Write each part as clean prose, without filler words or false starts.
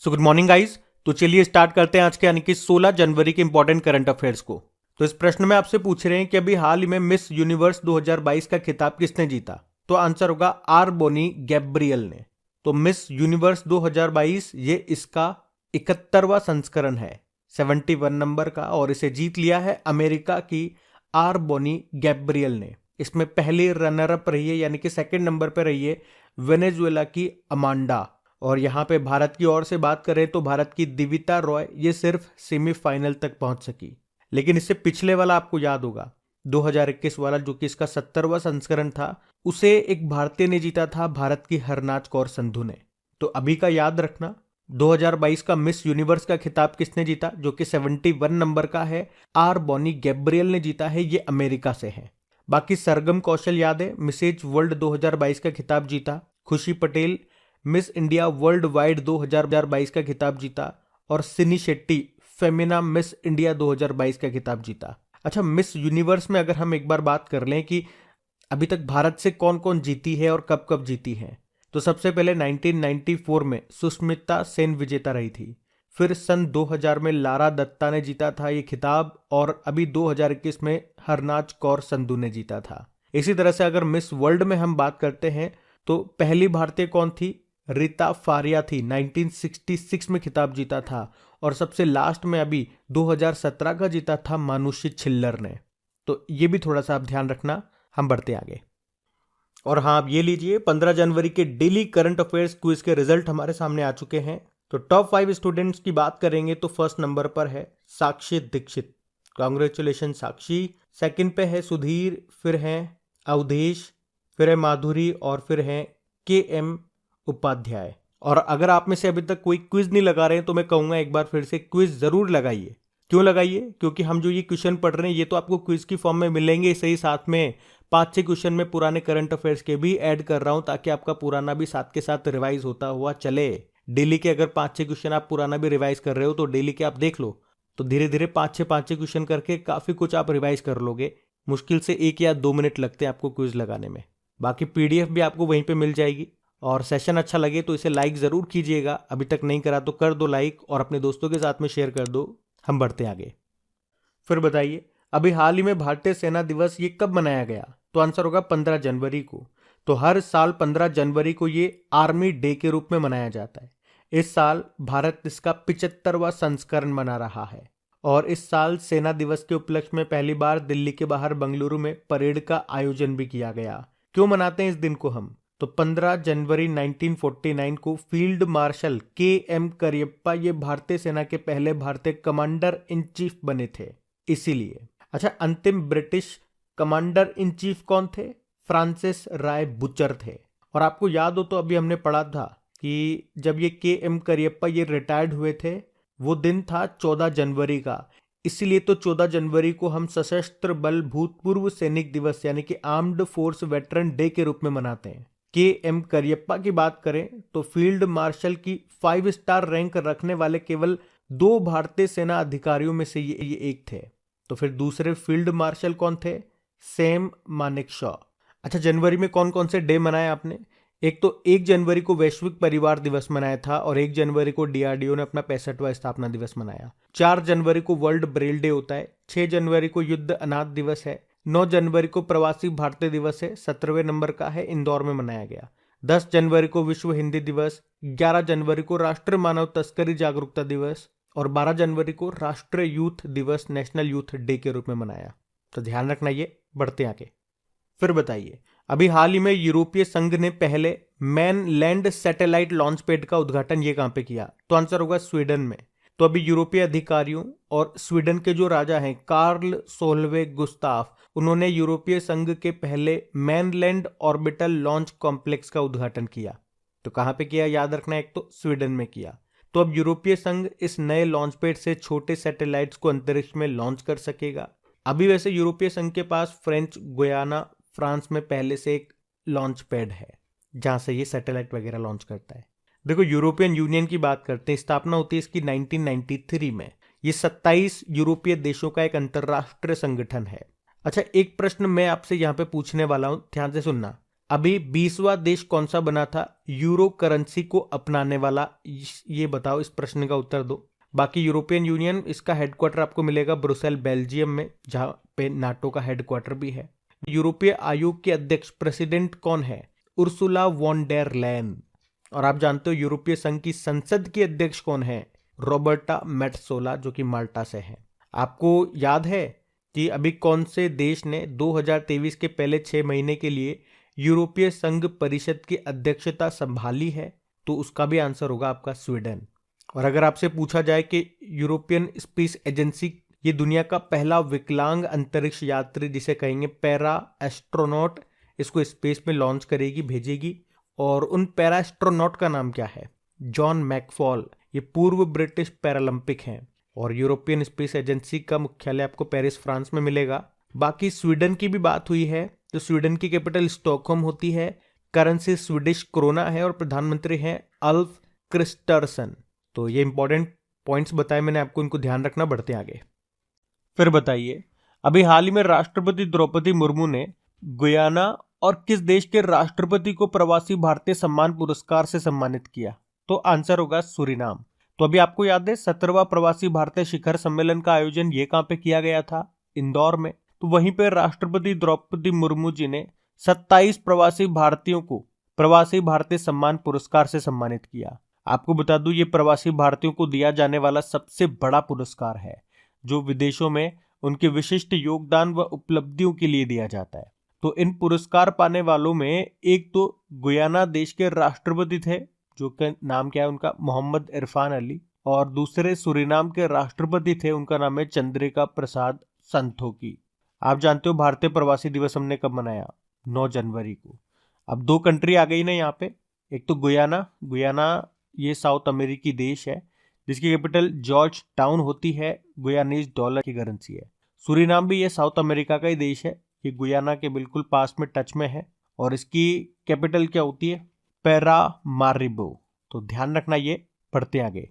So good morning guys. तो चलिए start करते हैं आज के यानी कि 16 जनवरी के इंपॉर्टेंट करंट अफेयर्स को। तो इस प्रश्न में आपसे पूछ रहे हैं कि अभी हाल ही में मिस यूनिवर्स 2022 का खिताब किसने जीता। तो आंसर होगा आर बोनी गैब्रियल ने। तो मिस यूनिवर्स 2022 ये इसका 71वां संस्करण है, 71 नंबर का, और इसे जीत लिया है अमेरिका की आर बोनी गैब्रियल ने। इसमें पहली रनर अप रही है यानी कि सेकंड नंबर पर रही है वेनेजुएला की अमांडा। और यहाँ पे भारत की ओर से बात करें तो भारत की दिविता रॉय ये सिर्फ सेमीफाइनल तक पहुंच सकी। लेकिन इससे पिछले वाला आपको याद होगा 2021 वाला, जो कि इसका 70वां संस्करण था, उसे एक भारतीय ने जीता था, भारत की हरनाज कौर संधू ने। तो अभी का याद रखना, 2022 का मिस यूनिवर्स का खिताब किसने जीता, जो कि 71 नंबर का है, आर बॉनी गैब्रियल ने जीता है, ये अमेरिका से है। बाकी सरगम कौशल याद है, मिसेज वर्ल्ड 2022 का खिताब जीता। खुशी Patel miss India world wide 2022 का खिताब जीता। और सिनी शेट्टी फेमिना मिस इंडिया 2022 का खिताब जीता। अच्छा, मिस यूनिवर्स में अगर हम एक बार बात कर लें कि अभी तक भारत से कौन कौन जीती है और कब कब जीती है, तो सबसे पहले 1994 में सुष्मिता सेन विजेता रही थी। फिर सन 2000 में लारा दत्ता ने जीता था ये खिताब, और अभी 2021 में हरनाज कौर संधू ने जीता था। इसी तरह से अगर मिस वर्ल्ड में हम बात करते हैं तो पहली भारतीय कौन थी, रीता फारिया थी, 1966 में खिताब जीता था। और सबसे लास्ट में अभी 2017 का जीता था मानुषी छिल्लर ने। तो ये भी थोड़ा सा आप ध्यान रखना। हम बढ़ते आगे। और हाँ, आप ये लीजिए, 15 जनवरी के डेली करंट अफेयर्स क्विज के रिजल्ट हमारे सामने आ चुके हैं। तो टॉप 5 स्टूडेंट्स की बात करेंगे तो फर्स्ट नंबर पर है साक्षी दीक्षित, कांग्रेचुलेशन साक्षी। सेकंड पे है सुधीर, फिर है अवधेश, फिर है माधुरी, और फिर है KM उपाध्याय। और अगर आप में से अभी तक कोई क्विज नहीं लगा रहे हैं तो मैं कहूंगा एक बार फिर से क्विज जरूर लगाइए। क्यों लगाइए? क्योंकि हम जो ये क्वेश्चन पढ़ रहे हैं ये तो आपको क्विज की फॉर्म में मिलेंगे, सही साथ में 5-6 क्वेश्चन में पुराने करंट अफेयर्स के भी ऐड कर रहा हूं, ताकि आपका पुराना भी साथ के साथ रिवाइज होता हुआ चले। डेली के अगर 5-6 क्वेश्चन आप पुराना भी रिवाइज कर रहे हो तो डेली के आप देख लो, तो धीरे धीरे 5-6 क्वेश्चन करके काफी कुछ आप रिवाइज कर लोगे। मुश्किल से 1 या 2 मिनट लगते हैं आपको क्विज लगाने में। बाकी PDF भी आपको वहीं पे मिल जाएगी। और सेशन अच्छा लगे तो इसे लाइक जरूर कीजिएगा, अभी तक नहीं करा तो कर दो लाइक, और अपने दोस्तों के साथ में शेयर कर दो। हम बढ़ते आगे। फिर बताइए, अभी हाल ही में भारतीय सेना दिवस ये कब मनाया गया? तो आंसर होगा 15 जनवरी को। तो हर साल 15 जनवरी को ये आर्मी डे के रूप में मनाया जाता है। इस साल भारत इसका 75वां संस्करण मना रहा है। और इस साल सेना दिवस के उपलक्ष्य में पहली बार दिल्ली के बाहर बंगलुरु में परेड का आयोजन भी किया गया। क्यों मनाते हैं इस दिन को हम? तो 15 जनवरी 1949 को फील्ड मार्शल KM करियप्पा ये भारतीय सेना के पहले भारतीय कमांडर इन चीफ बने थे, इसीलिए। अच्छा, अंतिम ब्रिटिश कमांडर इन चीफ कौन थे? फ्रांसिस राय बुचर थे। और आपको याद हो तो अभी हमने पढ़ा था कि जब ये KM करियप्पा ये रिटायर्ड हुए थे, वो दिन था 14 जनवरी का। इसीलिए तो 14 जनवरी को हम सशस्त्र बल भूतपूर्व सैनिक दिवस यानी कि आर्म्ड फोर्स वेटरन डे के रूप में मनाते हैं। KM करियप्पा की बात करें तो फील्ड मार्शल की 5 स्टार रैंक रखने वाले केवल 2 भारतीय सेना अधिकारियों में से ये एक थे। तो फिर दूसरे फील्ड मार्शल कौन थे? सैम मानेकशॉ। अच्छा, जनवरी में कौन कौन से डे मनाए आपने? एक तो 1 जनवरी को वैश्विक परिवार दिवस मनाया था, और 1 जनवरी को DRDO ने अपना 65वां स्थापना दिवस मनाया। 4 जनवरी को वर्ल्ड ब्रेल डे होता है। 6 जनवरी को युद्ध अनाथ दिवस है। 9 जनवरी को प्रवासी भारतीय दिवस है, 17वें नंबर का है, इंदौर में मनाया गया। 10 जनवरी को विश्व हिंदी दिवस। 11 जनवरी को राष्ट्रीय मानव तस्करी जागरूकता दिवस। और 12 जनवरी को राष्ट्रीय यूथ दिवस, नेशनल यूथ डे के रूप में मनाया। तो ध्यान रखना ये। बढ़ते आगे। फिर बताइए, अभी हाल ही में यूरोपीय संघ ने पहले man land satellite launch pad का उद्घाटन ये कहां पे किया? तो आंसर होगा स्वीडन में। तो अभी यूरोपीय अधिकारियों और स्वीडन के जो राजा हैं कार्ल सोलवे गुस्ताफ, उन्होंने यूरोपीय संघ के पहले मैनलैंड ऑर्बिटल लॉन्च कॉम्प्लेक्स का उद्घाटन किया। तो कहां पे किया याद रखना, एक तो स्वीडन में किया। तो अब यूरोपीय संघ इस नए लॉन्च पैड से छोटे सैटेलाइट्स को अंतरिक्ष में लॉन्च कर सकेगा। अभी वैसे यूरोपीय संघ के पास फ्रेंच गुयाना फ्रांस में पहले से एक लॉन्च पैड है जहां से ये सैटेलाइट वगैरह लॉन्च करता है। देखो, यूरोपियन यूनियन की बात करते हैं, स्थापना होती है इसकी 1993 में। ये 27 यूरोपीय देशों का एक अंतरराष्ट्रीय संगठन है। अच्छा, एक प्रश्न मैं आपसे यहाँ पे पूछने वाला हूं, ध्यान से सुनना। अभी 20वां देश कौन सा बना था यूरो करेंसी को अपनाने वाला, ये बताओ, इस प्रश्न का उत्तर दो। बाकी यूरोपियन यूनियन, इसका हेडक्वार्टर आपको मिलेगा ब्रुसेल बेल्जियम में, जहां पे नाटो का हेडक्वार्टर भी है। यूरोपीय आयोग के अध्यक्ष प्रेसिडेंट कौन है? Ursula von der Leyen. और आप जानते हो यूरोपीय संघ की संसद की अध्यक्ष कौन है? रॉबर्टा मेट्सोला, जो कि माल्टा से है। आपको याद है कि अभी कौन से देश ने 2023 के पहले 6 महीने के लिए यूरोपीय संघ परिषद की अध्यक्षता संभाली है? तो उसका भी आंसर होगा आपका स्वीडन। और अगर आपसे पूछा जाए कि यूरोपियन स्पेस एजेंसी, ये दुनिया का पहला विकलांग अंतरिक्ष यात्री, जिसे कहेंगे पैरा एस्ट्रोनॉट, इसको स्पेस में लॉन्च करेगी, भेजेगी। और उन पैरा एस्ट्रोनॉट का नाम क्या है? John McFaul. ये पूर्व ब्रिटिश पैरालंपिक हैं। और यूरोपियन स्पेस एजेंसी का मुख्यालय आपको पेरिस, फ्रांस में मिलेगा। बाकी स्वीडन की भी बात हुई है, तो स्वीडन की कैपिटल स्टॉकहोम होती है, करेंसी स्वीडिश क्रोना है और प्रधानमंत्री हैं अल्फ क्रिस्टरसन। तो ये इंपॉर्टेंट पॉइंट्स बताए मैंने आपको, इनको ध्यान रखना। बढ़ते आगे। फिर बताइए, अभी हाल ही में राष्ट्रपति द्रौपदी मुर्मू ने गुयाना और किस देश के राष्ट्रपति को प्रवासी भारतीय सम्मान पुरस्कार से सम्मानित किया? तो आंसर होगा सूरीनाम। तो अभी आपको याद है 17वां प्रवासी भारतीय शिखर सम्मेलन का आयोजन ये कहां पे किया गया था? इंदौर में। तो वहीं पे राष्ट्रपति द्रौपदी मुर्मू जी ने 27 प्रवासी भारतीयों को प्रवासी भारतीय सम्मान पुरस्कार से सम्मानित किया। आपको बता दूं, ये प्रवासी भारतीयों को दिया जाने वाला सबसे बड़ा पुरस्कार है, जो विदेशों में उनके विशिष्ट योगदान व उपलब्धियों के लिए दिया जाता है। तो इन पुरस्कार पाने वालों में एक तो गुयाना देश के राष्ट्रपति थे, जो का नाम क्या है उनका? मोहम्मद इरफान अली। और दूसरे सूरीनाम के राष्ट्रपति थे, उनका नाम है चंद्रिका प्रसाद संतोखी। आप जानते हो भारतीय प्रवासी दिवस हमने कब मनाया? 9 जनवरी को। अब 2 कंट्री आ गई ना यहाँ पे। एक तो गुयाना ये साउथ अमेरिकी देश है, जिसकी कैपिटल जॉर्ज टाउन होती है, गुयानीज डॉलर की करेंसी है। सूरीनाम भी ये साउथ अमेरिका का ही देश है, ये गुयाना के बिल्कुल पास में, टच में है। और इसकी कैपिटल क्या होती है? पैरामारिबो। तो ध्यान रखना ये। बढ़ते आगे।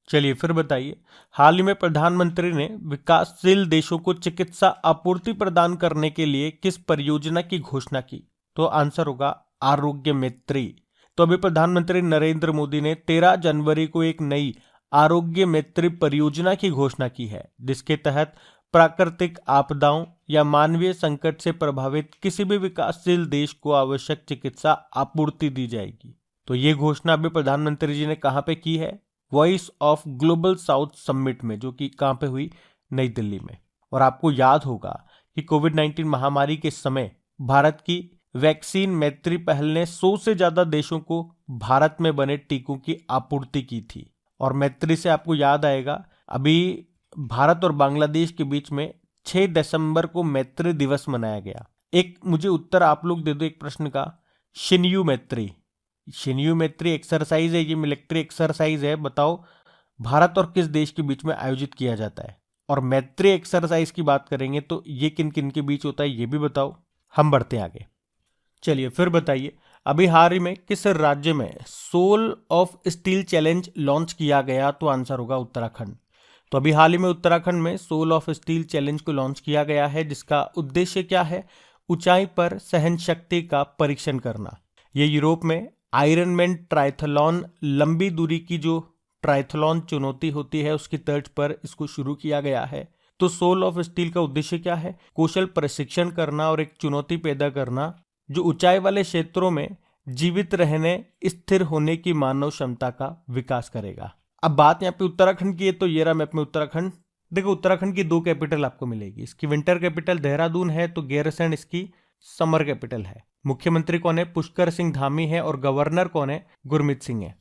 चलिए फिर बताइए, हाल ही में प्रधानमंत्री ने विकासशील देशों को चिकित्सा आपूर्ति प्रदान करने के लिए किस परियोजना की घोषणा की? तो आंसर होगा आरोग्य मित्री। तो अभी प्रधानमंत्री नरेंद्र मोदी ने 13 जनवरी को एक नई आरोग्य मित्री परियोजना की घोषणा की है, जिसके तहत प्राकृतिक आपदाओं या मानवीय संकट से प्रभावित किसी भी विकासशील देश को आवश्यक चिकित्सा आपूर्ति दी जाएगी। तो ये घोषणा अभी प्रधानमंत्री जी ने कहां पे की है? Voice of global south summit में, जो कि कहां पे हुई? नई दिल्ली में। और आपको याद होगा कि कोविड-19 महामारी के समय भारत की वैक्सीन मैत्री पहल ने 100 से ज्यादा देशों को भारत में बने टीकों की आपूर्ति की थी। और मैत्री से आपको याद आएगा, अभी भारत और बांग्लादेश के बीच में 6 दिसंबर को मैत्री दिवस मनाया गया। एक मुझे उत्तर आप लोग दे दो एक प्रश्न का। शिन्यू मैत्री एक्सरसाइज है, ये मिलिट्री एक्सरसाइज है। बताओ भारत और किस देश के बीच में आयोजित किया जाता है? और मैत्री एक्सरसाइज की बात करेंगे तो ये किन किन के बीच होता है, ये भी बताओ। हम बढ़ते हैं आगे। चलिए फिर बताइए, अभी हाल ही में किस राज्य में Soul of Steel challenge launch किया गया? तो आंसर होगा उत्तराखंड। तो अभी हाल ही में उत्तराखंड में सोल ऑफ स्टील चैलेंज को लॉन्च किया गया है, जिसका उद्देश्य क्या है? ऊंचाई पर सहन शक्ति का परीक्षण करना। ये यूरोप में आयरनमैन ट्राइथलॉन, लंबी दूरी की जो ट्राइथलॉन चुनौती होती है, उसकी तर्ज पर इसको शुरू किया गया है। तो सोल ऑफ स्टील का उद्देश्य क्या है? कौशल प्रशिक्षण करना और एक चुनौती पैदा करना जो ऊंचाई वाले क्षेत्रों में जीवित रहने, स्थिर होने की मानव क्षमता का विकास करेगा। अब बात यहाँ पे उत्तराखंड की है, तो ये रहा मैप में उत्तराखंड। देखो उत्तराखंड की 2 कैपिटल आपको मिलेगी। इसकी विंटर कैपिटल देहरादून है, तो गैरसैंण इसकी समर कैपिटल है। मुख्यमंत्री कौन है? पुष्कर सिंह धामी है। और गवर्नर कौन है? गुरमीत सिंह है।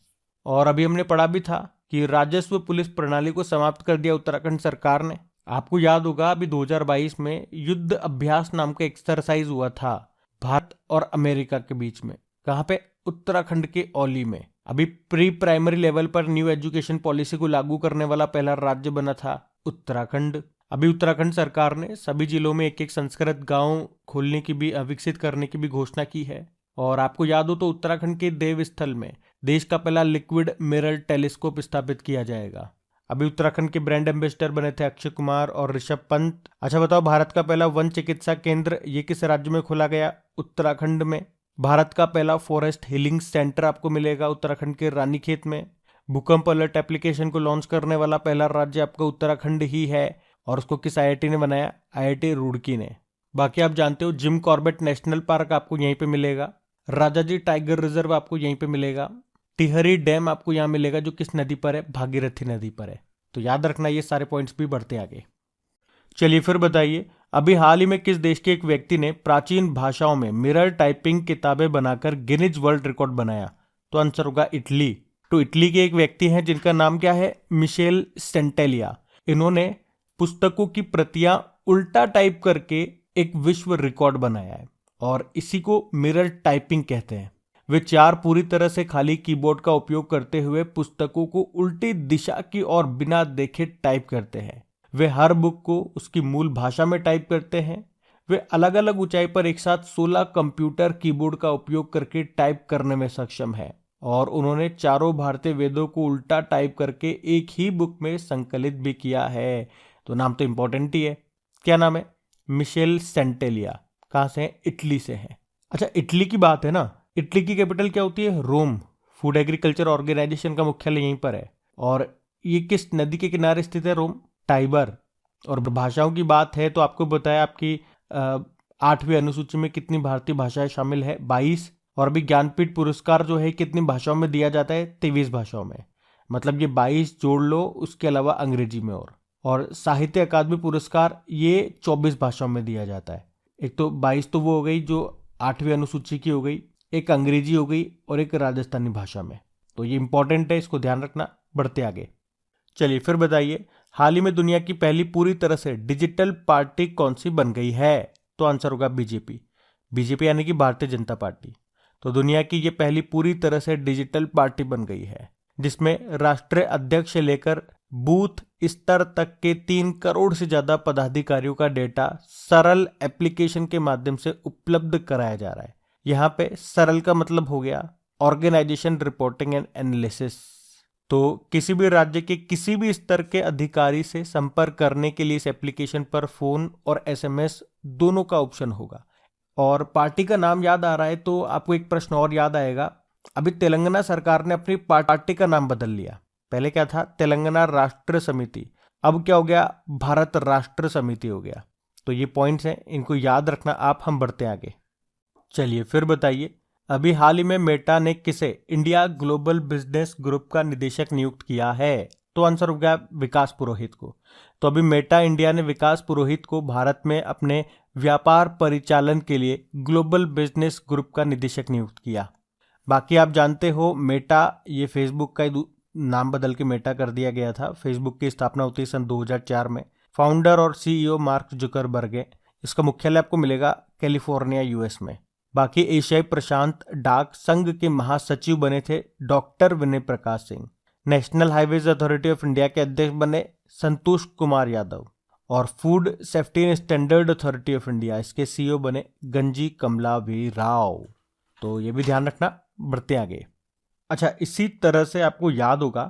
और अभी हमने पढ़ा भी था कि राजस्व पुलिस प्रणाली को समाप्त कर दिया उत्तराखंड सरकार ने। आपको याद होगा अभी 2022 में युद्ध अभ्यास नाम का एक्सरसाइज हुआ था भारत और अमेरिका के बीच में। कहां पे? उत्तराखंड के औली में। अभी प्री प्राइमरी लेवल पर न्यू एजुकेशन पॉलिसी को लागू करने वाला पहला राज्य बना था उत्तराखंड। अभी उत्तराखंड सरकार ने सभी जिलों में एक संस्कृत गांव खोलने की भी, विकसित करने की भी घोषणा की है। और आपको याद हो तो उत्तराखंड के देवस्थल में देश का पहला लिक्विड मिरर टेलीस्कोप स्थापित किया जाएगा। अभी उत्तराखंड के ब्रांड एम्बेसडर बने थे अक्षय कुमार और ऋषभ पंत। अच्छा बताओ, भारत का पहला वन चिकित्सा केंद्र ये किस राज्य में खोला गया? उत्तराखंड में। भारत का पहला फॉरेस्ट हीलिंग सेंटर आपको मिलेगा उत्तराखंड के रानीखेत में। भूकंप अलर्ट एप्लीकेशन को लॉन्च करने वाला पहला राज्य आपका उत्तराखंड ही है, और उसको किस आईआईटी ने बनाया? आईआईटी रुड़की ने। बाकी आप जानते हो जिम कॉर्बेट नेशनल पार्क आपको यहीं पे मिलेगा। राजाजी टाइगर रिजर्व आपको यहीं पे मिलेगा। टिहरी डैम आपको यहाँ मिलेगा, जो किस नदी पर है? भागीरथी नदी पर है। तो याद रखना ये सारे पॉइंट्स भी बढ़ते आगे। चलिए फिर बताइए, अभी हाल ही में किस देश के एक व्यक्ति ने प्राचीन भाषाओं में मिरर टाइपिंग किताबें बनाकर गिनीज वर्ल्ड रिकॉर्ड बनाया? तो आंसर होगा इटली। तो इटली के एक व्यक्ति हैं जिनका नाम क्या है? मिशेल सेंटेलिया। इन्होंने पुस्तकों की प्रतियां उल्टा टाइप करके एक विश्व रिकॉर्ड बनाया है, और इसी को मिरर टाइपिंग कहते हैं। वे 4 पूरी तरह से खाली कीबोर्ड का उपयोग करते हुए पुस्तकों को उल्टी दिशा की ओर बिना देखे टाइप करते हैं। वे हर बुक को उसकी मूल भाषा में टाइप करते हैं। वे अलग अलग ऊंचाई पर एक साथ 16 कंप्यूटर कीबोर्ड का उपयोग करके टाइप करने में सक्षम है, और उन्होंने चारों भारतीय वेदों को उल्टा टाइप करके एक ही बुक में संकलित भी किया है। तो नाम तो इंपॉर्टेंट ही है। क्या नाम है? मिशेल सेंटेलिया। कहाँ से हैं? इटली से हैं। अच्छा, इटली की बात है ना, इटली की कैपिटल क्या होती है? रोम। फूड एग्रीकल्चर ऑर्गेनाइजेशन का मुख्यालय यहीं पर है। और ये किस नदी के किनारे स्थित है? रोम, टाइबर। और भाषाओं की बात है तो आपको बताया आपकी 8वीं अनुसूची में कितनी भारतीय भाषाएं शामिल है? 22। और अभी ज्ञानपीठ पुरस्कार जो है कितनी भाषाओं में दिया जाता है? 23 भाषाओं में। मतलब ये 22 जोड़ लो, उसके अलावा अंग्रेजी में। और साहित्य अकादमी पुरस्कार ये 24 भाषाओं में दिया जाता है। एक तो 22 तो वो हो गई जो 8वीं अनुसूची की हो गई, एक अंग्रेजी हो गई, और एक राजस्थानी भाषा में। तो ये इंपॉर्टेंट है, इसको ध्यान रखना। बढ़ते आगे। चलिए फिर बताइए, हाल ही में दुनिया की पहली पूरी तरह से डिजिटल पार्टी कौन सी बन गई है? तो आंसर होगा बीजेपी। बीजेपी यानी कि भारतीय जनता पार्टी। तो दुनिया की ये पहली पूरी तरह से डिजिटल पार्टी बन गई है, जिसमें राष्ट्रीय अध्यक्ष से लेकर बूथ स्तर तक के 3 करोड़ से ज्यादा पदाधिकारियों का डेटा सरल एप्लीकेशन के माध्यम से उपलब्ध कराया जा रहा है। यहाँ पे सरल का मतलब हो गया ऑर्गेनाइजेशन रिपोर्टिंग एंड एनालिसिस। तो किसी भी राज्य के किसी भी स्तर के अधिकारी से संपर्क करने के लिए इस एप्लीकेशन पर फोन और एसएमएस दोनों का ऑप्शन होगा। और पार्टी का नाम याद आ रहा है तो आपको एक प्रश्न और याद आएगा। अभी तेलंगाना सरकार ने अपनी पार्टी का नाम बदल लिया। पहले क्या था? तेलंगाना राष्ट्र समिति। अब क्या हो गया? भारत राष्ट्र समिति हो गया। तो ये पॉइंट्स हैं, इनको याद रखना आप। हम बढ़ते आगे। चलिए फिर बताइए, अभी हाल ही में मेटा ने किसे इंडिया ग्लोबल बिजनेस ग्रुप का निदेशक नियुक्त किया है? तो आंसर हो गया विकास पुरोहित को। तो अभी मेटा इंडिया ने विकास पुरोहित को भारत में अपने व्यापार परिचालन के लिए ग्लोबल बिजनेस ग्रुप का निदेशक नियुक्त किया। बाकी आप जानते हो मेटा, ये फेसबुक का नाम बदल के मेटा कर दिया गया था। फेसबुक की स्थापना होती है सन 2004 में। फाउंडर और सीईओ मार्क जुकरबर्ग है। इसका मुख्यालय आपको मिलेगा कैलिफोर्निया, यूएस में। बाकी एशियाई प्रशांत डाक संघ के महासचिव बने थे doctor Vinay Prakash Singh. National highways authority of India के अध्यक्ष बने संतोष कुमार यादव। और food safety and standard authority of India, इसके सीईओ बने गंजी कमलावी राव। तो ये भी ध्यान रखना। बढ़ते आगे। अच्छा, इसी तरह से आपको याद होगा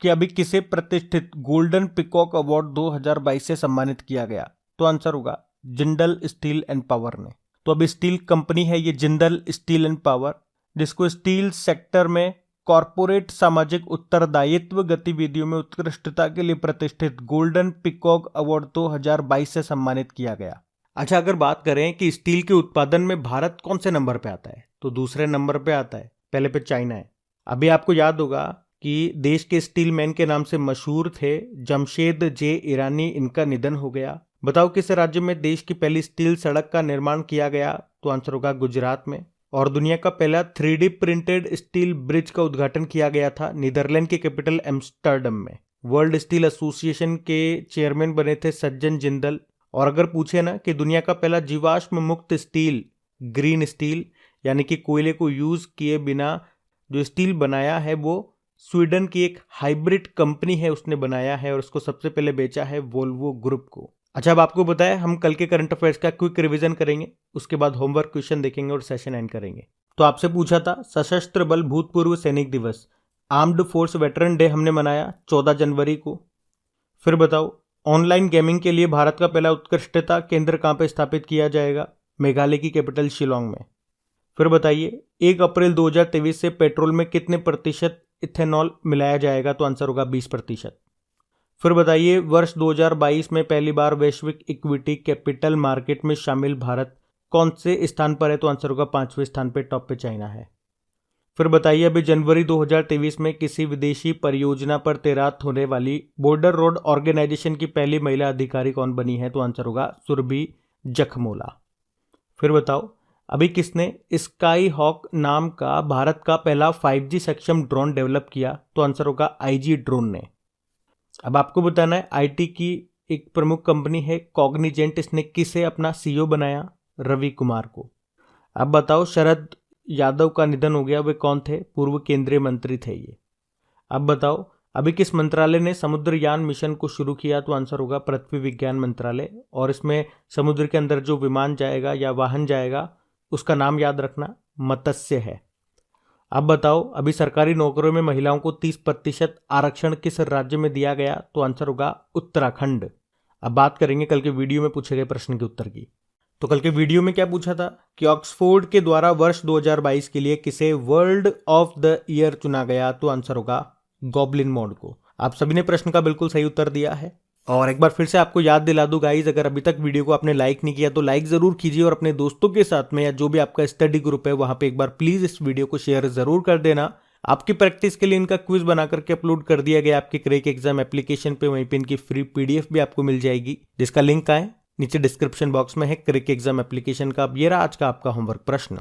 कि अभी किसे प्रतिष्ठित गोल्डन पिकॉक अवार्ड 2022 से सम्मानित किया गया? तो आंसर होगा जिंदल स्टील एंड पावर ने। तो अभी स्टील कंपनी है ये जिंदल स्टील एंड पावर, जिसको स्टील सेक्टर में कॉरपोरेट सामाजिक उत्तरदायित्व गतिविधियों में उत्कृष्टता के लिए प्रतिष्ठित गोल्डन पिकॉक अवार्ड 2022 से सम्मानित किया गया। अच्छा, अगर बात करें कि स्टील के उत्पादन में भारत कौन से नंबर पे आता है, तो दूसरे नंबर पे आता है। पहले पे चाइना है। अभी आपको याद होगा कि देश के स्टील मैन के नाम से मशहूर थे जमशेद जे ईरानी, इनका निधन हो गया। बताओ किस राज्य में देश की पहली स्टील सड़क का निर्माण किया गया? तो आंसर होगा गुजरात में। और दुनिया का पहला 3D प्रिंटेड स्टील ब्रिज का उद्घाटन किया गया था नीदरलैंड की कैपिटल एम्स्टर्डम में। वर्ल्ड स्टील एसोसिएशन के चेयरमैन बने थे सज्जन जिंदल। और अगर पूछे ना कि दुनिया का पहला जीवाश्म मुक्त स्टील, ग्रीन स्टील यानी कि कोयले को यूज किए बिना जो स्टील बनाया है, वो स्वीडन की एक हाइब्रिड कंपनी है, उसने बनाया है, और उसको सबसे पहले बेचा है वोल्वो ग्रुप को। अच्छा, अब आपको बताया हम कल के करंट अफेयर्स का क्विक रिवीजन करेंगे, उसके बाद होमवर्क क्वेश्चन देखेंगे और सेशन एंड करेंगे। तो आपसे पूछा था सशस्त्र बल भूतपूर्व सैनिक दिवस, आर्म्ड फोर्स वेटरन डे हमने मनाया 14 जनवरी को। फिर बताओ, ऑनलाइन गेमिंग के लिए भारत का पहला उत्कृष्टता केंद्र कहाँ पे स्थापित किया जाएगा? मेघालय की कैपिटल शिलोंग में। फिर बताइए, 1 अप्रैल 2023 से पेट्रोल में कितने प्रतिशत इथेनॉल मिलाया जाएगा? तो आंसर होगा 20%। फिर बताइए, वर्ष 2022 में पहली बार वैश्विक इक्विटी कैपिटल मार्केट में शामिल भारत कौन से स्थान पर है? तो आंसर होगा 5वें स्थान पे, टॉप पे चाइना है। फिर बताइए, अभी जनवरी 2023 में किसी विदेशी परियोजना पर तैनात होने वाली बॉर्डर रोड ऑर्गेनाइजेशन की पहली महिला अधिकारी कौन बनी है? तो आंसर होगा सुरभि जखमोला। फिर बताओ, अभी किसने स्काई हॉक नाम का भारत का पहला 5G सक्षम ड्रोन डेवलप किया? तो आंसर होगा IG ड्रोन ने। अब आपको बताना है, IT की एक प्रमुख कंपनी है कॉग्निजेंट, इसने किसे अपना CEO बनाया? रवि कुमार को। अब बताओ, शरद यादव का निधन हो गया, वे कौन थे? पूर्व केंद्रीय मंत्री थे ये। अब बताओ, अभी किस मंत्रालय ने समुद्रयान मिशन को शुरू किया? तो आंसर होगा पृथ्वी विज्ञान मंत्रालय। और इसमें समुद्र के अंदर जो विमान जाएगा या वाहन जाएगा उसका नाम याद रखना, मत्स्य है। अब बताओ, अभी सरकारी नौकरियों में महिलाओं को 30% आरक्षण किस राज्य में दिया गया? तो आंसर होगा उत्तराखंड। अब बात करेंगे कल के वीडियो में पूछे गए प्रश्न के उत्तर की। तो कल के वीडियो में क्या पूछा था कि ऑक्सफोर्ड के द्वारा वर्ष 2022 के लिए किसे वर्ल्ड ऑफ द ईयर चुना गया? तो आंसर होगा गॉबलिन मॉड को। आप सभी ने प्रश्न का बिल्कुल सही उत्तर दिया है। और एक बार फिर से आपको याद दिला दूं गाइज, अगर अभी तक वीडियो को आपने लाइक नहीं किया तो लाइक जरूर कीजिए, और अपने दोस्तों के साथ में या जो भी आपका स्टडी ग्रुप है वहां पे एक बार प्लीज इस वीडियो को शेयर जरूर कर देना। आपकी प्रैक्टिस के लिए इनका क्विज बना करके अपलोड कर दिया गया आपके क्रैक एग्जाम एप्लीकेशन पे, वहीं पे इनकी फ्री PDF भी आपको मिल जाएगी, जिसका लिंक है नीचे डिस्क्रिप्शन बॉक्स में है क्रैक एग्जाम एप्लीकेशन का। अब ये रहा आज का आपका होमवर्क प्रश्न।